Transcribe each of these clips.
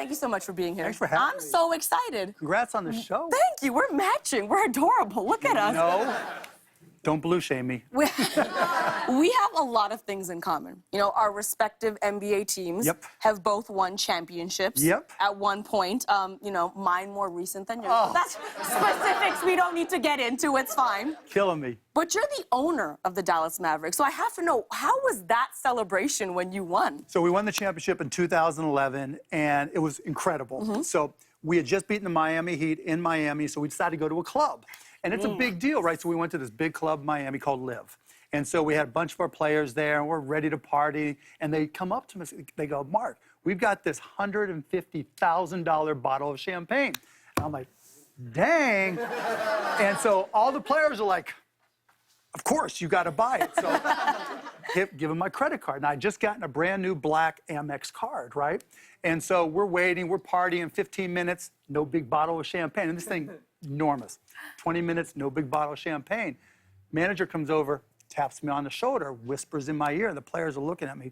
thank you so much for being here. Thanks for having me. I'm so excited. Congrats on the show. Thank you. We're matching. We're adorable. Look at us. No, don't blue shame me. We have a lot of things in common. You know, our respective NBA teams Yep. have both won championships Yep. at one point. You know, mine more recent than yours. Oh. That's specifics we don't need to get into. It's fine. Killing me. But you're the owner of the Dallas Mavericks, so I have to know, how was that celebration when you won? So we won the championship in 2011, and it was incredible. So we had just beaten the Miami Heat in Miami, so we decided to go to a club. And it's a big deal, right? So we went to this big club in Miami called Live. And so we had a bunch of our players there, and we're ready to party. And they come up to us, they go, Mark, we've got this $150,000 bottle of champagne. And I'm like, dang. And so all the players are like, of course, you got to buy it. So give them my credit card. And I just gotten a brand new black Amex card, right? And so we're waiting, we're partying, 15 minutes, no big bottle of champagne. And this thing, enormous. 20 minutes, no big bottle of champagne. Manager comes over, taps me on the shoulder, whispers in my ear, and the players are looking at me.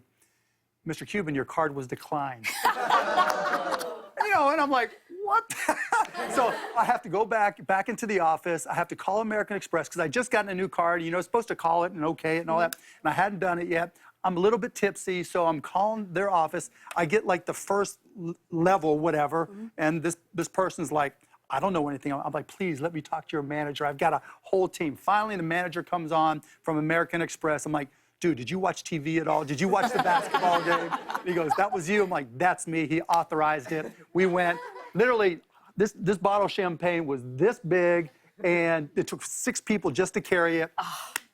Mr. Cuban, your card was declined. You know, and I'm like, what? So I have to go back into the office. I have to call American Express because I just gotten a new card. You know, supposed to call it and okay it and all that. And I hadn't done it yet. I'm a little bit tipsy, so I'm calling their office. I get like the first level, whatever, and this person's like, I don't know anything. I'm like, please let me talk to your manager. I've got a whole team. Finally, the manager comes on from American Express. I'm like, dude, did you watch TV at all? Did you watch the basketball game? He goes, that was you. I'm like, that's me. He authorized it. We went. Literally, this bottle of champagne was this big, and it took 6 people just to carry it.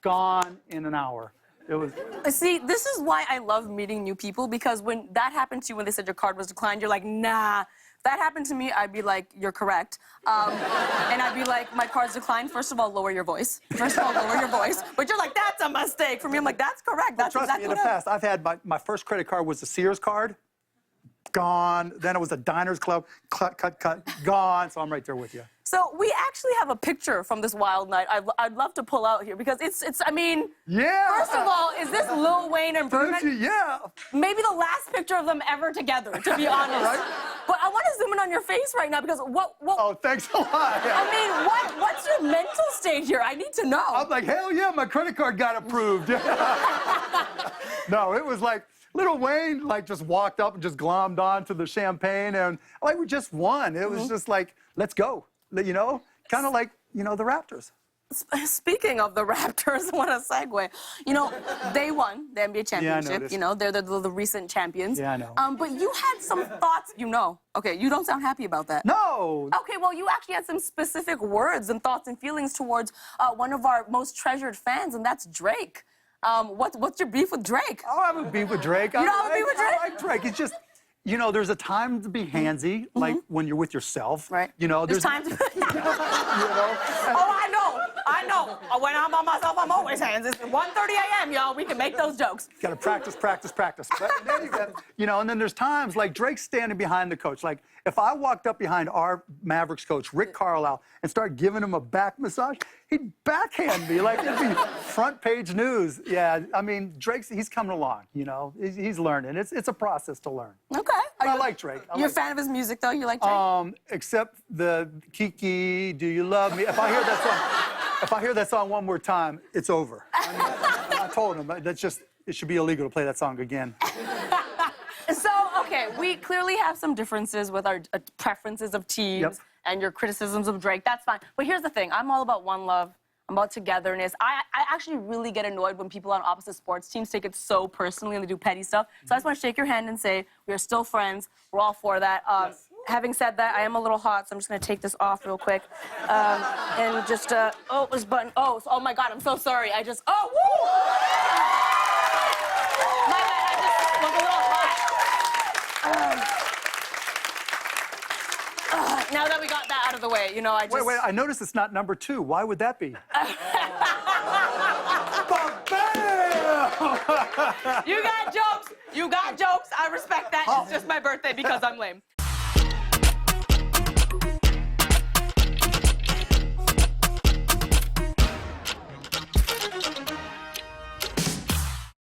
Gone in an hour. It was. See, this is why I love meeting new people, because when that happened to you, when they said your card was declined, you're like, nah. If that happened to me, I'd be like, you're correct. And I'd be like, my card's declined. First of all, lower your voice. First of all, lower your voice. But you're like, that's a mistake. For me, I'm like, that's correct. That's Trust exactly me, in the past, I've had my first credit card was the Sears card. Gone. Then it was a Diners Club. Cut. Gone. So I'm right there with you. So we actually have a picture from this wild night I'd love to pull out here, because it's I mean, Yeah. first of all, is this Lil Wayne and Birdman? Yeah. Maybe the last picture of them ever together, to be honest. Right? But I want to zoom in on your face right now, because what Oh, thanks a lot. I mean, what's your mental state here? I need to know. I'm like, hell yeah, my credit card got approved. No, it was like, Lil Wayne like just walked up and just glommed on to the champagne, and like we just won. It was just like, let's go. You know, kind of like, you know, the Raptors. Speaking of the Raptors, what a segue. You know, they won the NBA championship. noticed. You know, they're the recent champions. Yeah, I know. But you had some thoughts, you know. Okay, you don't sound happy about that. No. Okay, well, you actually had some specific words and thoughts and feelings towards one of our most treasured fans, and that's Drake. What's your beef with Drake? I don't have a beef with Drake. You don't have a beef with Drake? I like Drake. It's just, you know, there's a time to be handsy, like when you're with yourself. Right. You know, There's time to... you know. Oh, I know. When I'm by myself, I'm always hands. It's 1:30 a.m., y'all. We can make those jokes. Got to practice. But then you know, and then there's times like Drake's standing behind the coach. Like if I walked up behind our Mavericks coach, Rick Carlisle, and started giving him a back massage, he'd backhand me. Like it'd be front page news. Yeah, I mean, he's coming along, you know. He's learning. It's a process to learn. Okay. I like Drake. You're a fan of his music, though? You like Drake? Except the Kiki, Do You Love Me? If I hear that song one more time, it's over. I told him it should be illegal to play that song again. So, okay, we clearly have some differences with our preferences of teams and your criticisms of Drake. That's fine. But here's the thing. I'm all about one love. I'm about togetherness. I actually really get annoyed when people on opposite sports teams take it so personally and they do petty stuff. So I just want to shake your hand and say we are still friends. We're all for that. Having said that, I am a little hot, so I'm just going to take this off real quick. And just, oh, this button. Oh my God, I'm so sorry. Woo! My bad, I just was a little hot. Now that we got that out of the way, you know, I just... Wait, I noticed it's not number 2. Why would that be? You got jokes. I respect that. It's just my birthday because I'm lame.